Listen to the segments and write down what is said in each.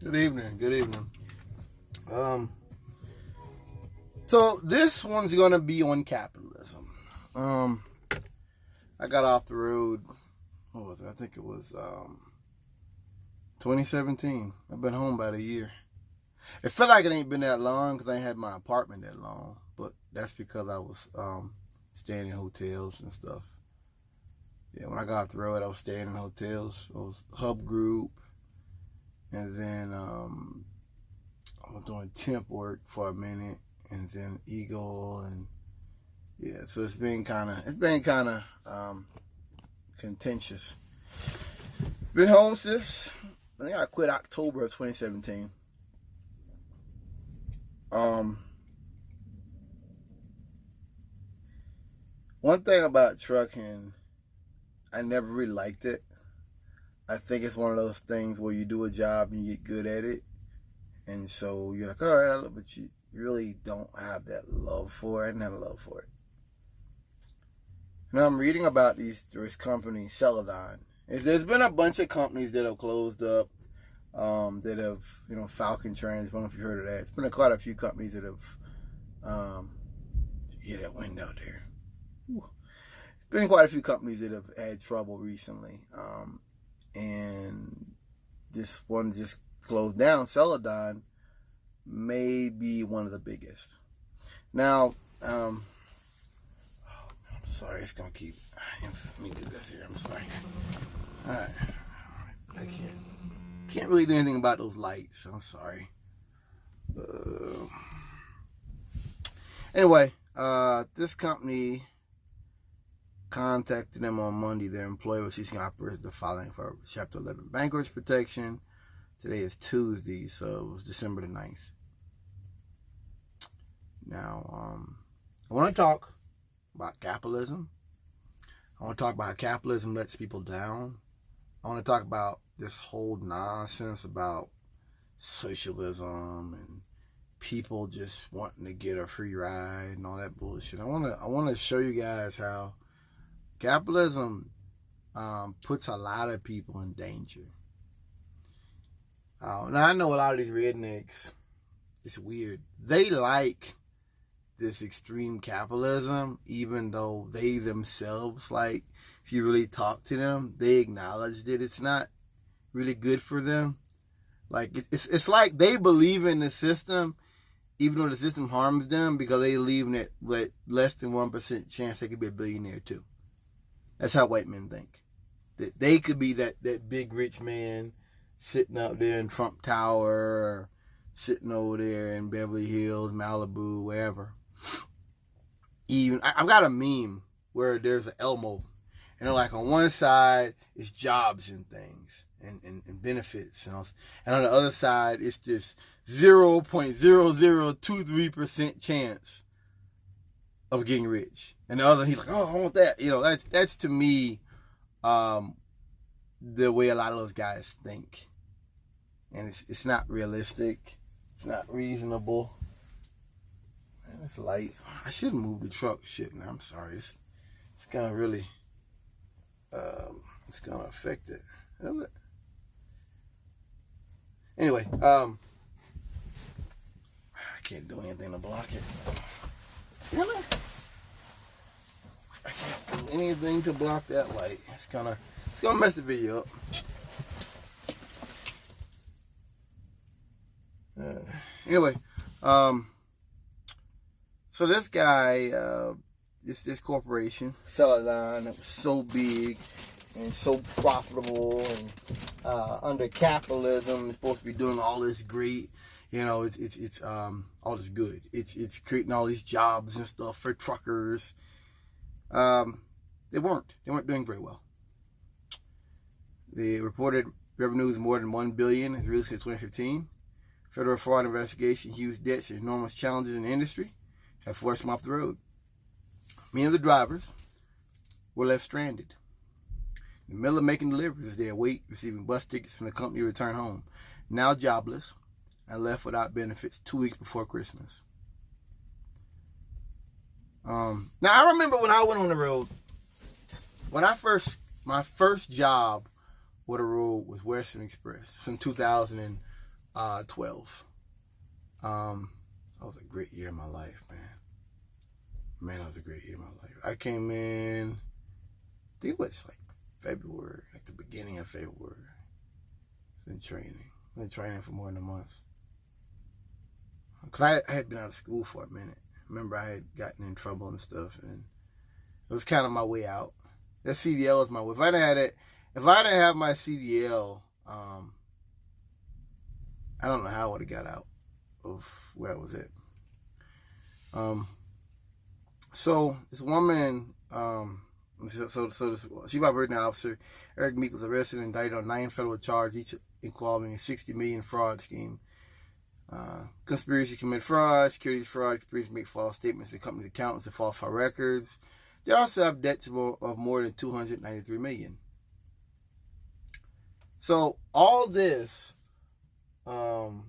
Good evening. Good evening. So this one's gonna be on capitalism. I got off the road. What was it? I think it was 2017. I've been home about a year. It felt like it ain't been that long because I ain't had my apartment that long, but that's because I was staying in hotels and stuff. Yeah, when I got off the road, I was staying in hotels. I was Hub Group, and then I was doing temp work for a minute, and then Eagle, and yeah. So it's been kind of contentious. Been home since I think I quit October of 2017. One thing about trucking, I never really liked it. I think it's one of those things where you do a job and you get good at it, and so you're like, all right, but you really don't have that love for it. I didn't have a love for it. Now I'm reading about this company, Celedon. There's been a bunch of companies that have closed up, that have, Falcon Trains. I don't know if you heard of that. It's been quite a few companies that have, you hear that wind out there. Ooh. It's been quite a few companies that have had trouble recently. And this one just closed down. Celedon may be one of the biggest. Now, I'm sorry, it's gonna keep. Let me do this here. I'm sorry. All right, I can't really do anything about those lights. I'm sorry. Anyway, this company contacted them on Monday. Their employer was ceasing operations the following for Chapter 11 bankruptcy protection. Today is Tuesday, so it was December the 9th. Now, I want to talk about capitalism. I want to talk about how capitalism lets people down. I want to talk about this whole nonsense about socialism and people just wanting to get a free ride and all that bullshit. I want to show you guys how capitalism puts a lot of people in danger. Now, I know a lot of these rednecks, it's weird. They like this extreme capitalism, even though they themselves, like, if you really talk to them, they acknowledge that it's not really good for them. Like, it's like they believe in the system, even though the system harms them, because they believe in it with less than 1% chance they could be a billionaire too. That's how white men think. That they could be that big rich man sitting out there in Trump Tower, or sitting over there in Beverly Hills, Malibu, wherever. Even I've got a meme where there's an Elmo, and like on one side is jobs and things and benefits, and on the other side it's this 0.0023% chance of getting rich. And the other, he's like, oh, I want that. That's to me the way a lot of those guys think. And it's not realistic. It's not reasonable. Man, it's light. I shouldn't move the truck. Now I'm sorry. It's gonna really it's gonna affect it. Anyway, I can't do anything to block it. Really? I can't do anything to block that light. It's gonna mess the video up. Anyway, so this guy, this corporation, Celedon, that was so big and so profitable, and under capitalism, it's supposed to be doing all this great. It's all this good. It's creating all these jobs and stuff for truckers. They weren't doing very well. They reported revenues more than $1 billion as recently since 2015. Federal fraud investigation, huge debts, and enormous challenges in the industry have forced them off the road. Many of the drivers were left stranded in the middle of making deliveries as they await receiving bus tickets from the company to return home. Now jobless and left without benefits 2 weeks before Christmas. Now I remember when I went on the road, my first job with the road was Western Express. It's in 2000 and 12. That was a great year in my life, man. Man, that was a great year in my life. I came in, I think it was like February, like the beginning of February. I was in training. I was in training for more than a month. Because I had been out of school for a minute. Remember, I had gotten in trouble and stuff, and it was kind of my way out. That CDL was my way. If I didn't have my CDL, I don't know how I would have got out of where I was at. So this woman, this chief operating officer, Eric Meek, was arrested and indicted on 9 federal charges, each involving a $60 million fraud scheme. Conspiracy to commit fraud, securities fraud, conspiracy to make false statements to company's accountants and falsify records. They also have debts of more than $293 million. So all this, when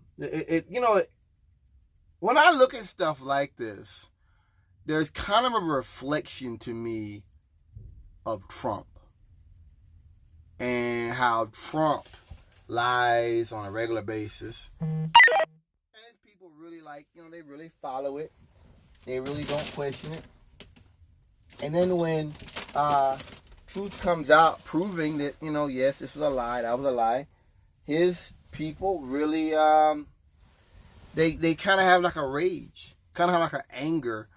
I look at stuff like this, there's kind of a reflection to me of Trump and how Trump lies on a regular basis. And people really they really follow it. They really don't question it. And then when truth comes out proving that, yes, this was a lie, that was a lie, his people really, they kind of have like a rage, kind of have like an anger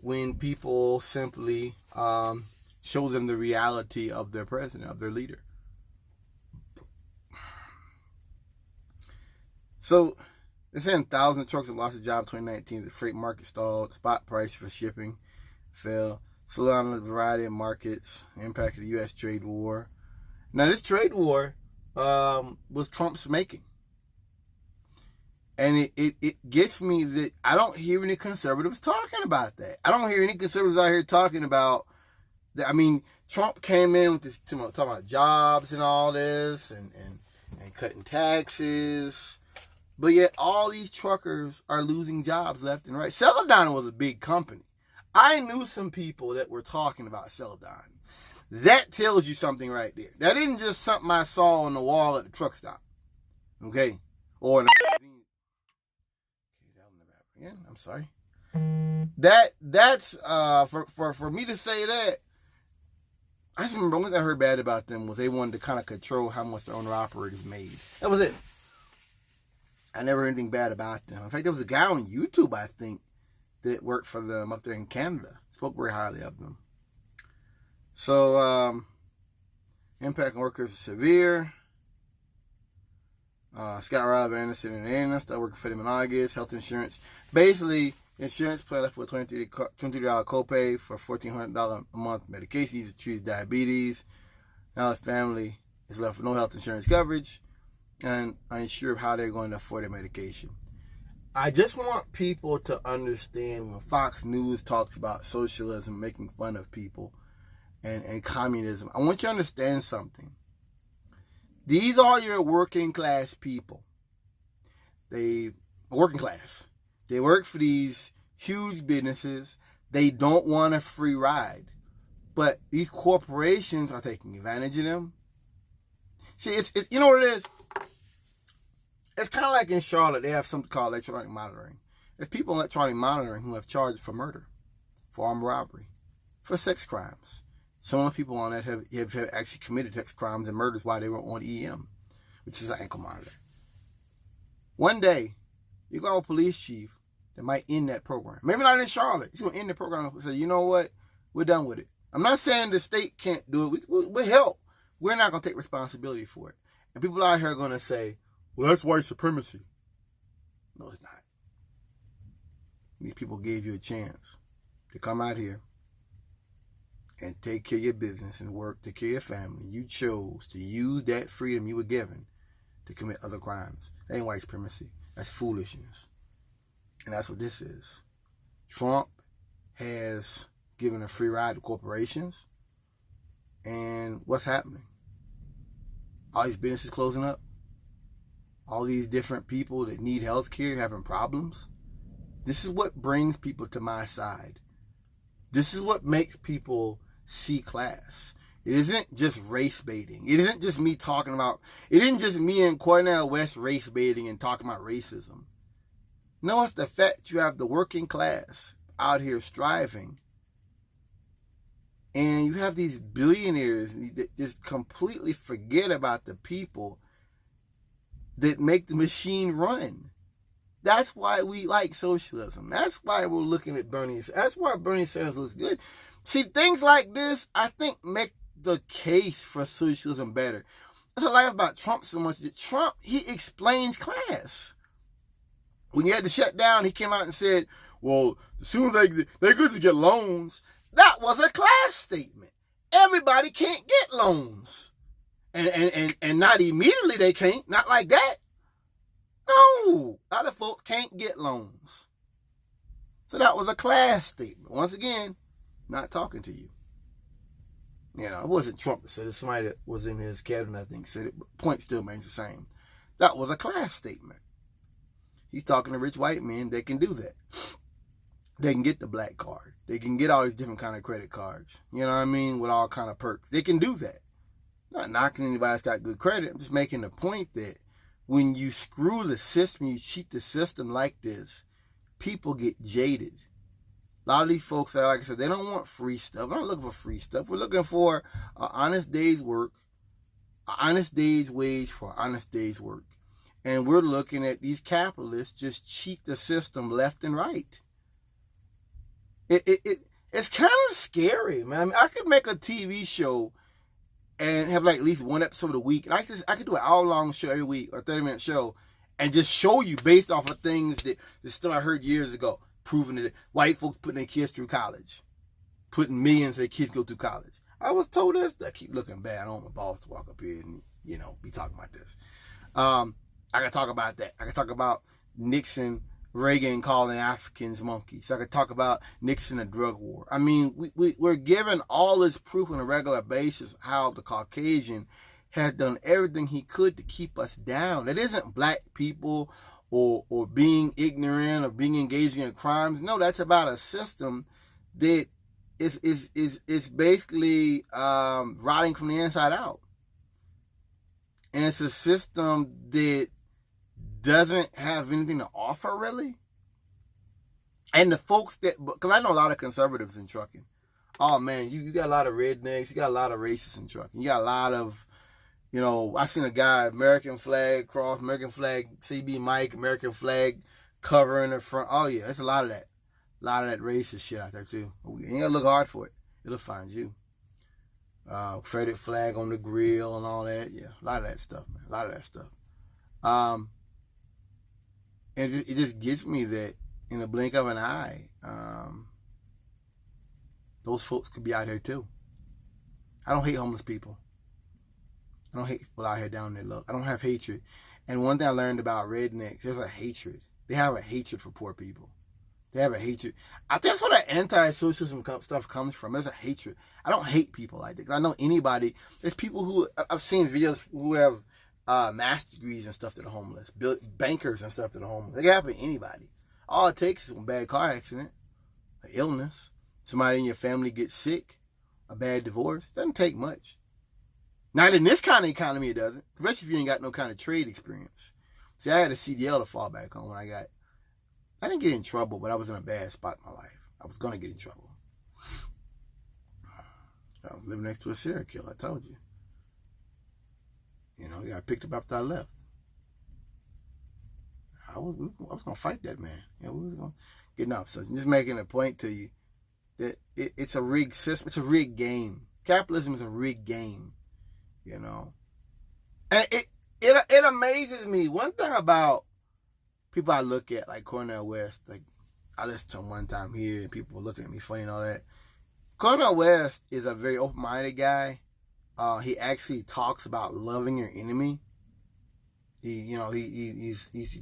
when people simply show them the reality of their president, of their leader. So, they're saying thousands of trucks have lost their job in 2019. The freight market stalled. Spot price for shipping fell. Celedon on a variety of markets. Impact of the U.S. trade war. Now, this trade war was Trump's making. And it gets me that I don't hear any conservatives talking about that. I don't hear any conservatives out here talking about that. I mean, Trump came in with this talking about jobs and all this and cutting taxes. But yet all these truckers are losing jobs left and right. Celedon was a big company. I knew some people that were talking about Celedon. That tells you something right there. That isn't just something I saw on the wall at the truck stop. Okay? Or in the magazine. Yeah, I'm sorry. That's for me to say that. I just remember one thing I heard bad about them was they wanted to kind of control how much the owner operators made. That was it. I never heard anything bad about them. In fact, there was a guy on YouTube, I think, that worked for them up there in Canada. Spoke very highly of them. So, impact on workers is severe. Scott Rob Anderson and Anna started working for them in August. Health insurance. Basically, insurance plan left with $23 copay for $1,400 a month medication. These treats diabetes. Now the family is left with no health insurance coverage and unsure of how they're going to afford their medication. I just want people to understand when Fox News talks about socialism, making fun of people, and communism. I want you to understand something. These are your working class people. They working class. They work for these huge businesses. They don't want a free ride. But these corporations are taking advantage of them. See, it's you know what it is? It's kind of like in Charlotte, they have something called electronic monitoring. There's people in electronic monitoring who have charged for murder, for armed robbery, for sex crimes. Some of the people on that have actually committed sex crimes and murders while they were on EM, which is an ankle monitor. One day, you got a police chief that might end that program. Maybe not in Charlotte. He's going to end the program and say, you know what? We're done with it. I'm not saying the state can't do it. We'll help. We're not going to take responsibility for it. And people out here are going to say, well, that's white supremacy. No, it's not. These people gave you a chance to come out here and take care of your business and work to care of your family. You chose to use that freedom you were given to commit other crimes. That ain't white supremacy. That's foolishness. And that's what this is. Trump has given a free ride to corporations. And what's happening? All these businesses closing up. All these different people that need health care having problems. This is what brings people to my side. This is what makes people see class. It isn't just race baiting. It isn't just me talking about, it isn't just me and Cornel West race baiting and talking about racism. No, it's the fact you have the working class out here striving. And you have these billionaires that just completely forget about the people that make the machine run. That's why we like socialism. That's why we're looking at Bernie. That's why Bernie Sanders looks good. See, things like this, I think, make the case for socialism better. That's what I like about Trump so much. That Trump, he explains class. When you had to shut down, he came out and said, well, as soon as they good to get loans. That was a class statement. Everybody can't get loans. And not immediately they can't. Not like that. No. A lot of folks can't get loans. So that was a class statement. Once again, not talking to you. You know, it wasn't Trump that said it. Somebody that was in his cabinet, I think, said it. But the point still remains the same. That was a class statement. He's talking to rich white men that can do that. They can get the black card. They can get all these different kind of credit cards. You know what I mean? With all kind of perks. They can do that. I'm not knocking anybody that's got good credit. I'm just making the point that when you screw the system, you cheat the system like this, people get jaded. A lot of these folks, like I said, they don't want free stuff. We're not looking for free stuff. We're looking for an honest day's work, an honest day's wage for an honest day's work. And we're looking at these capitalists just cheat the system left and right. It's kind of scary, man. I mean, I could make a TV show and have like at least one episode a week. And I could do an hour-long show every week or 30-minute show and just show you based off of things that stuff I heard years ago, proving that white folks putting their kids through college, putting millions of their kids go through college. I was told this. I keep looking bad. I don't want my boss to walk up here and, you know, be talking about this. I can talk about that. I can talk about Nixon, Reagan calling Africans monkeys. I could talk about Nixon and drug war. I mean, we're given all this proof on a regular basis how the Caucasian has done everything he could to keep us down. It isn't black people or being ignorant or being engaging in crimes. No, that's about a system that is basically rotting from the inside out. And it's a system that doesn't have anything to offer, really. And the folks that, because I know a lot of conservatives in trucking. Oh, man, you got a lot of rednecks. You got a lot of racists in trucking. You got a lot of, you know, I seen a guy, American flag cross, American flag, CB Mike, American flag cover in the front. Oh, yeah, there's a lot of that. A lot of that racist shit out there, too. You ain't got to look hard for it. It'll find you. Confederate flag on the grill and all that. Yeah, a lot of that stuff, man. A lot of that stuff. And it just gets me that in the blink of an eye, those folks could be out here too. I don't hate homeless people. I don't hate people out here down there low. I don't have hatred. And one thing I learned about rednecks, there's a hatred. They have a hatred for poor people. They have a hatred. I think that's where that anti-socialism stuff comes from. There's a hatred. I don't hate people like this. I know anybody. There's people who, I've seen videos who have master's degrees and stuff that are homeless. Bankers and stuff that are homeless. It can happen to anybody. All it takes is a bad car accident, an illness, somebody in your family gets sick, a bad divorce. It doesn't take much. Not in this kind of economy, it doesn't. Especially if you ain't got no kind of trade experience. See, I had a CDL to fall back on when I didn't get in trouble, but I was in a bad spot in my life. I was going to get in trouble. I was living next to a serial killer, I told you. You know, I picked up after I left. I was going to fight that man. Yeah, we was going to get enough. So just making a point to you that it's a rigged system. It's a rigged game. Capitalism is a rigged game, you know. And it amazes me. One thing about people I look at, like Cornel West, like I listened to him one time here, and people were looking at me funny and all that. Cornel West is a very open-minded guy. He actually talks about loving your enemy. He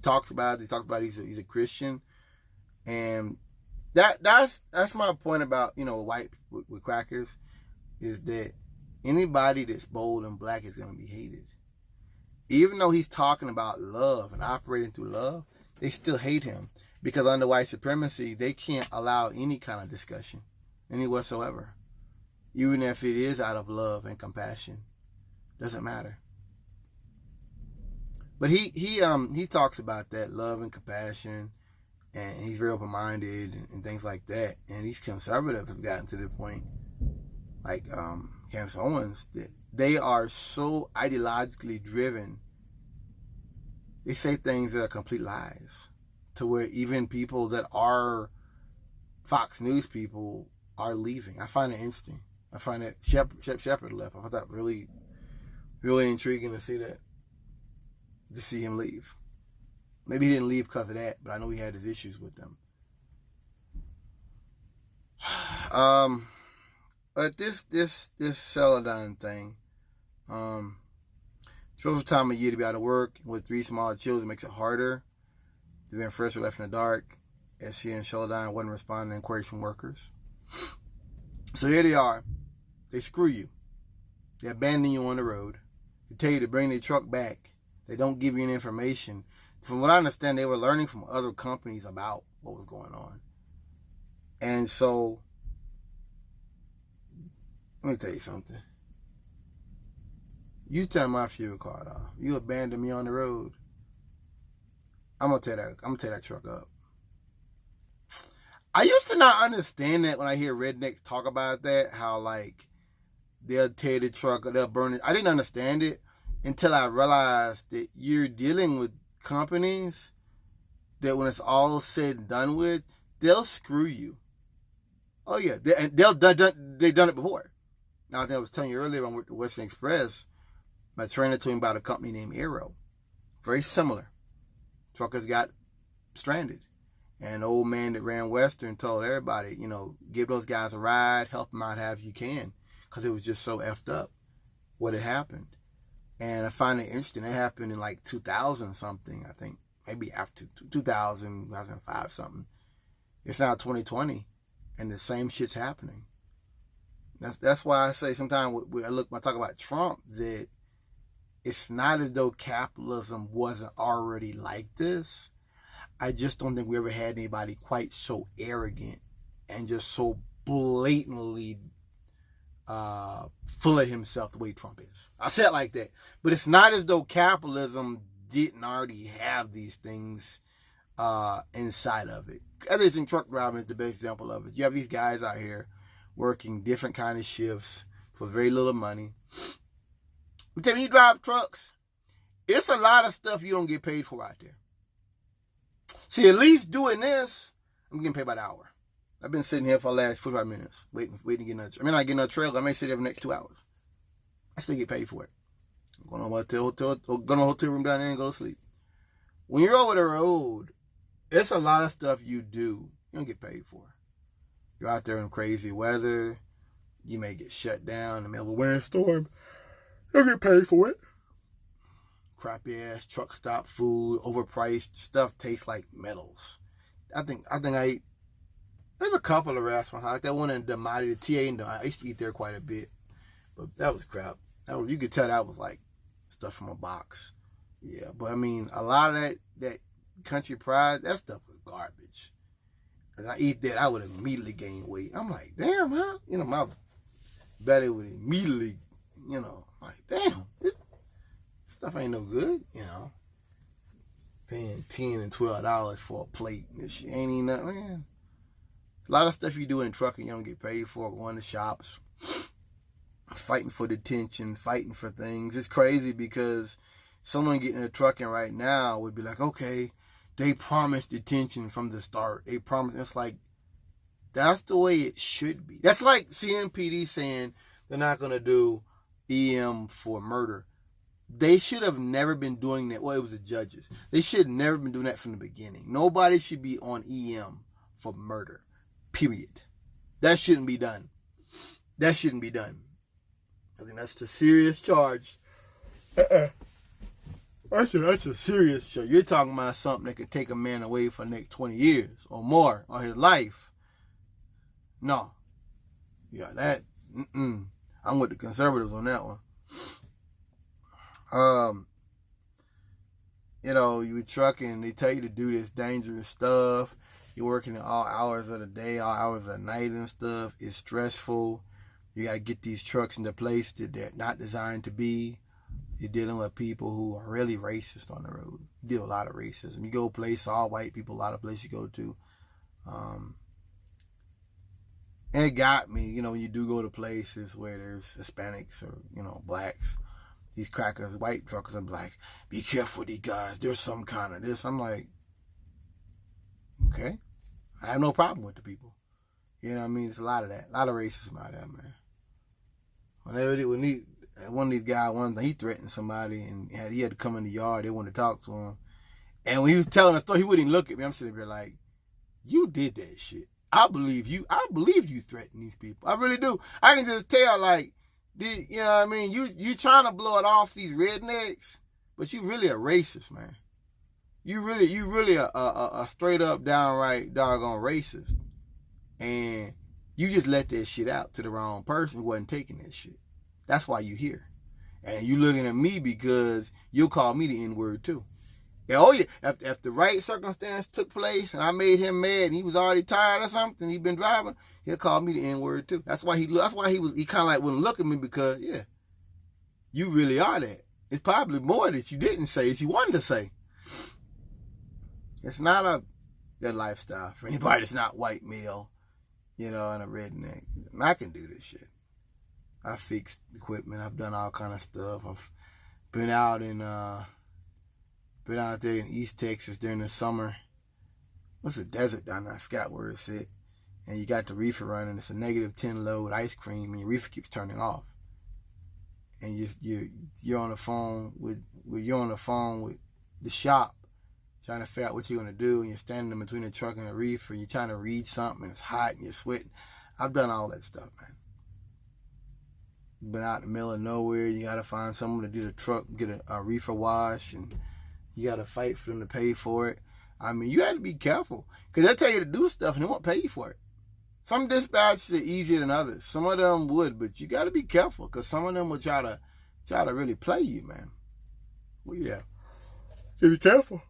talks about he's a Christian, and that's my point about, you know, white with crackers, is that anybody that's bold and black is going to be hated. Even though he's talking about love and operating through love, they still hate him because under white supremacy they can't allow any kind of discussion, any whatsoever. even if it is out of love and compassion. Doesn't matter. But he talks about that love and compassion, and he's very open-minded and things like that. And these conservatives have gotten to the point, like Candace Owens, that they are so ideologically driven. They say things that are complete lies, to where even people that are Fox News people are leaving. I find it interesting. I find that Shepard left. I thought that really, really intriguing to see that. To see him leave. Maybe he didn't leave because of that, but I know he had his issues with them. But this Celedon thing, stressful time of year to be out of work with 3 small children makes it harder. They've been first or left in the dark, as she and Celedon wasn't responding to inquiries from workers. So here they are. They screw you. They abandon you on the road. They tell you to bring their truck back. They don't give you any information. From what I understand, they were learning from other companies about what was going on. And so, let me tell you something. You turn my fuel card off. You abandon me on the road. I'm gonna tear that truck up. I used to not understand that when I hear rednecks talk about that, how like they'll tear the truck or they'll burn it. I didn't understand it until I realized that you're dealing with companies that when it's all said and done with, they'll screw you. Oh yeah, they've done it before. Now, I think I was telling you earlier on the Western Express, my trainer told me about a company named Arrow. Very similar. Truckers got stranded. And the old man that ran Western told everybody, give those guys a ride, help them out however you can. Because it was just so effed up what had happened. And I find it interesting. It happened in like 2000 something, I think. Maybe after 2000, 2005 something. It's now 2020. And the same shit's happening. That's why I say sometimes when I talk about Trump, that it's not as though capitalism wasn't already like this. I just don't think we ever had anybody quite so arrogant and just so blatantly full of himself the way Trump is. I say it like that. But it's not as though capitalism didn't already have these things inside of it. I think truck driving is the best example of it. You have these guys out here working different kind of shifts for very little money. I'm telling you, you drive trucks, it's a lot of stuff you don't get paid for out there. See, at least doing this, I'm getting paid by the hour. I've been sitting here for the last 45 minutes, waiting to get another. I mean, I get another trailer. I may sit there for the next 2 hours. I still get paid for it. I'm going to a hotel room down there and go to sleep. When you're over the road, it's a lot of stuff you do you don't get paid for. You're out there in crazy weather. You may get shut down in the middle of a windstorm. You don't get paid for it. Crappy ass truck stop food, overpriced stuff tastes like metals. I think I ate. There's a couple of restaurants like that one in Damati, the TA, and I used to eat there quite a bit, but that was crap. You could tell that was like stuff from a box. Yeah, but I mean, a lot of that country pride, that stuff was garbage. And I eat that, I would immediately gain weight. I'm like, damn, huh? My belly would immediately, like, damn, this stuff ain't no good, Paying $10 and $12 for a plate. This shit ain't even nothing, man. A lot of stuff you do in trucking you don't get paid for. Going to shops, fighting for detention, fighting for things. It's crazy because someone getting a trucking right now would be like, okay, they promised detention from the start. They promised. It's like, that's the way it should be. That's like CMPD saying they're not going to do EM for murder. They should have never been doing that. Well, it was the judges. They should have never been doing that from the beginning. Nobody should be on EM for murder. Period. That shouldn't be done. That shouldn't be done. I think that's a serious charge. That's a serious charge. You're talking about something that could take a man away for the next 20 years or more of his life. No. Yeah, that. I'm with the conservatives on that one. You were trucking, they tell you to do this dangerous stuff. You're working in all hours of the day, all hours of the night and stuff. It's stressful. You got to get these trucks into place that they're not designed to be. You're dealing with people who are really racist on the road. You deal with a lot of racism. You go place, all white people, a lot of places you go to. And it got me, you know, when you do go to places where there's Hispanics or, you know, blacks, these crackers, white truckers, I'm like, be careful with these guys. There's some kind of this. I'm like, okay. I have no problem with the people. You know what I mean? It's a lot of that. A lot of racism out there, man. One of these guys, he threatened somebody and he had to come in the yard. They wanted to talk to him. And when he was telling a story, he wouldn't even look at me. I'm sitting there like, you did that shit. I believe you. I believe you threatened these people. I really do. I can just tell, like, you know what I mean? You trying to blow it off these rednecks, but you really a racist, man. You really a straight up, downright, doggone racist. And you just let that shit out to the wrong person who wasn't taking that shit. That's why you here. And you looking at me because you'll call me the N-word too. Yeah, oh yeah, if the right circumstance took place and I made him mad and he was already tired or something, he'd been driving, he'll call me the N-word too. That's why he kind of like wouldn't look at me because, yeah, you really are that. It's probably more that you didn't say that you wanted to say. It's not a good lifestyle for anybody that's not white male, you know, and a redneck. I can do this shit. I fixed equipment. I've done all kind of stuff. I've been out there in East Texas during the summer. What's the desert down there? I forgot where it's at. And you got the reefer running. It's a -10 load ice cream, and your reefer keeps turning off. And you're on the phone with the shop, trying to figure out what you're gonna do, and you're standing in between the truck and the reefer. And you're trying to read something, and it's hot, and you're sweating. I've done all that stuff, man. Been out in the middle of nowhere. You gotta find someone to do the truck, get a reefer wash, and you gotta fight for them to pay for it. I mean, you have to be careful because they'll tell you to do stuff and they won't pay you for it. Some dispatches are easier than others. Some of them would, but you gotta be careful because some of them will try to really play you, man. Well, yeah, so be careful.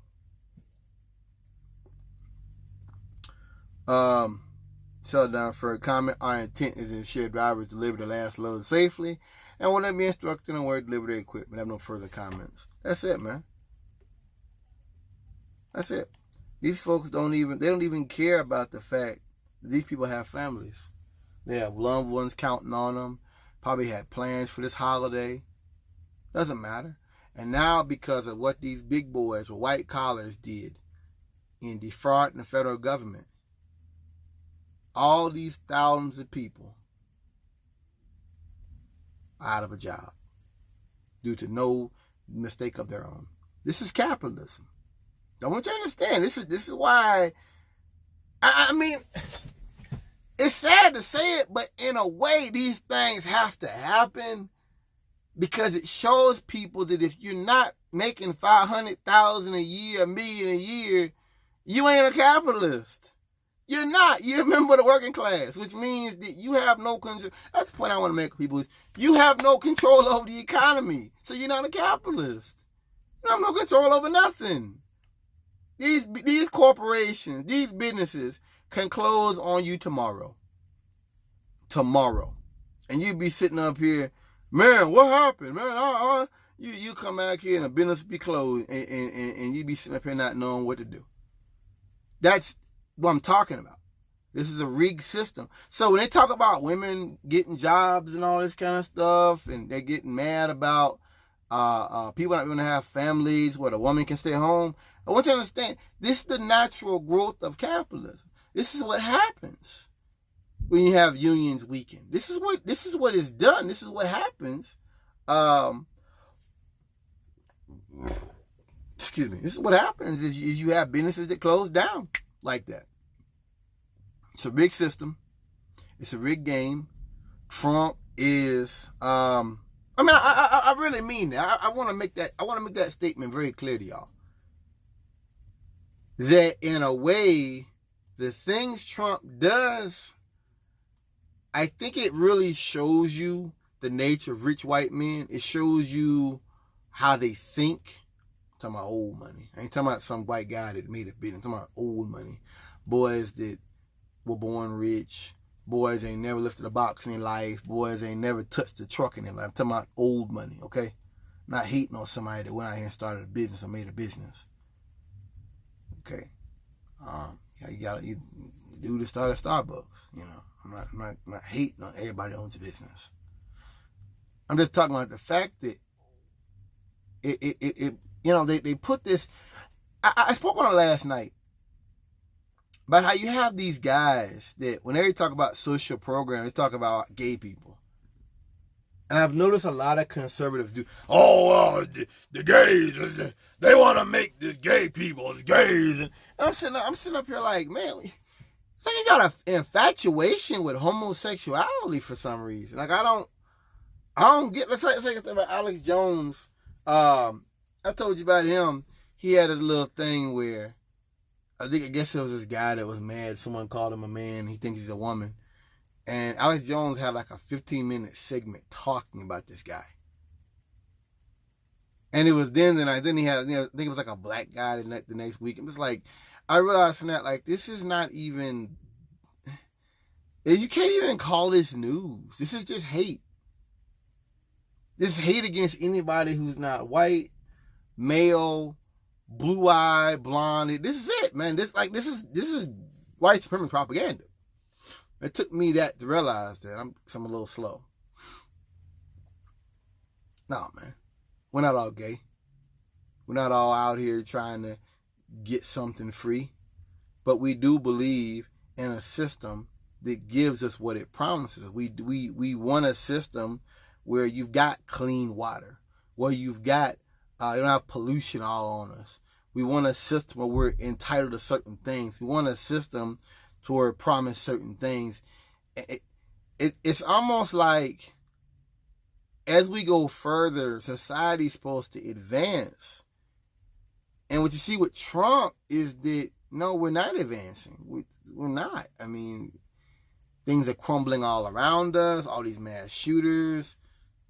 Celedon for a comment. Our intent is to ensure drivers deliver the last load safely and will let me instructed on where to deliver their equipment. I have no further comments. That's it, man. That's it. These folks don't even care about the fact that these people have families. They have loved ones counting on them. Probably had plans for this holiday. Doesn't matter. And now because of what these big boys with white collars did in defrauding the federal government, all these thousands of people are out of a job due to no mistake of their own. This is capitalism. I want you to understand. This is why. I mean, it's sad to say it, but in a way, these things have to happen because it shows people that if you're not making $500,000 a year, $1 million a year, you ain't a capitalist. You're not. You're a member of the working class, which means that you have no control. That's the point I want to make with people. You have no control over the economy, so you're not a capitalist. You have no control over nothing. These corporations, these businesses can close on you tomorrow. Tomorrow. And you be sitting up here, man, what happened, man? You come back here and the business be closed and you be sitting up here not knowing what to do. That's what I'm talking about. This is a rigged system. So when they talk about women getting jobs and all this kind of stuff, and they're getting mad about people not going to have families where the woman can stay home, I want you to understand, this is the natural growth of capitalism. This is what happens when you have unions weaken. This is what is done. This is what happens. Excuse me. This is what happens is you have businesses that close down like that. It's a rigged system. It's a rigged game. Trump is. I really mean that. I want to make that statement very clear to y'all. That in a way, the things Trump does, I think it really shows you the nature of rich white men. It shows you how they think. I'm talking about old money. I ain't talking about some white guy that made a billion. I'm talking about old money. Boys that were born rich, Boys ain't never lifted a box in their life. Boys ain't never touched a truck in their life. I'm talking about old money, okay? Not hating on somebody that went out here and started a business or made a business. Okay. You do to start a Starbucks, you know. I'm not hating on everybody that owns a business. I'm just talking about the fact that it you know, they put this. I spoke on it last night about how you have these guys that whenever they talk about social programs, they talk about gay people. And I've noticed a lot of conservatives do, the gays, they want to make this gay people as gays. And I'm sitting up here like, man, so you got an infatuation with homosexuality for some reason. Like, I don't get, let's say about Alex Jones. I told you about him. He had his little thing where, I guess it was this guy that was mad. Someone called him a man. He thinks he's a woman. And Alex Jones had like a 15-minute segment talking about this guy. And it was then he had, I think it was like a black guy the next week. And it's like, I realized from that, like, this is not even, you can't even call this news. This is just hate. This hate against anybody who's not white, male, blue-eyed, blonde. This is it, man. This is white supremacist propaganda. It took me that to realize that I'm a little slow. No, man. We're not all gay. We're not all out here trying to get something free. But we do believe in a system that gives us what it promises. We want a system where you've got clean water, where you've got, you don't have pollution all on us. We want a system where we're entitled to certain things. We want a system to promise certain things. It's almost like as we go further, society's supposed to advance. And what you see with Trump is that, no, we're not advancing. We're not. I mean, things are crumbling all around us, all these mass shooters.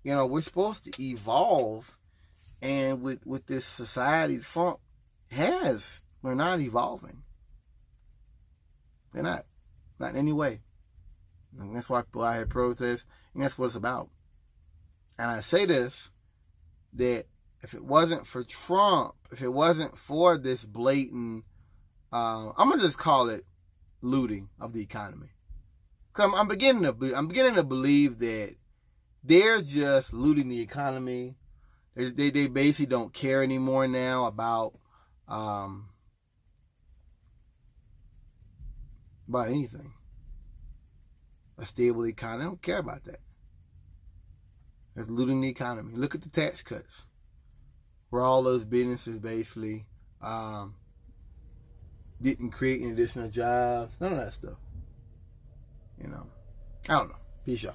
You know, we're supposed to evolve. And with this society Trump has, we're not evolving. They're not. Not in any way. And that's why people out here protest. And that's what it's about. And I say this, that if it wasn't for Trump, if it wasn't for this blatant, I'm going to just call it looting of the economy. Because I'm beginning to believe that they're just looting the economy. They basically don't care anymore now about anything. A stable economy. They don't care about that. They're looting the economy. Look at the tax cuts. Where all those businesses basically didn't create any additional jobs. None of that stuff. You know. I don't know. Peace, y'all.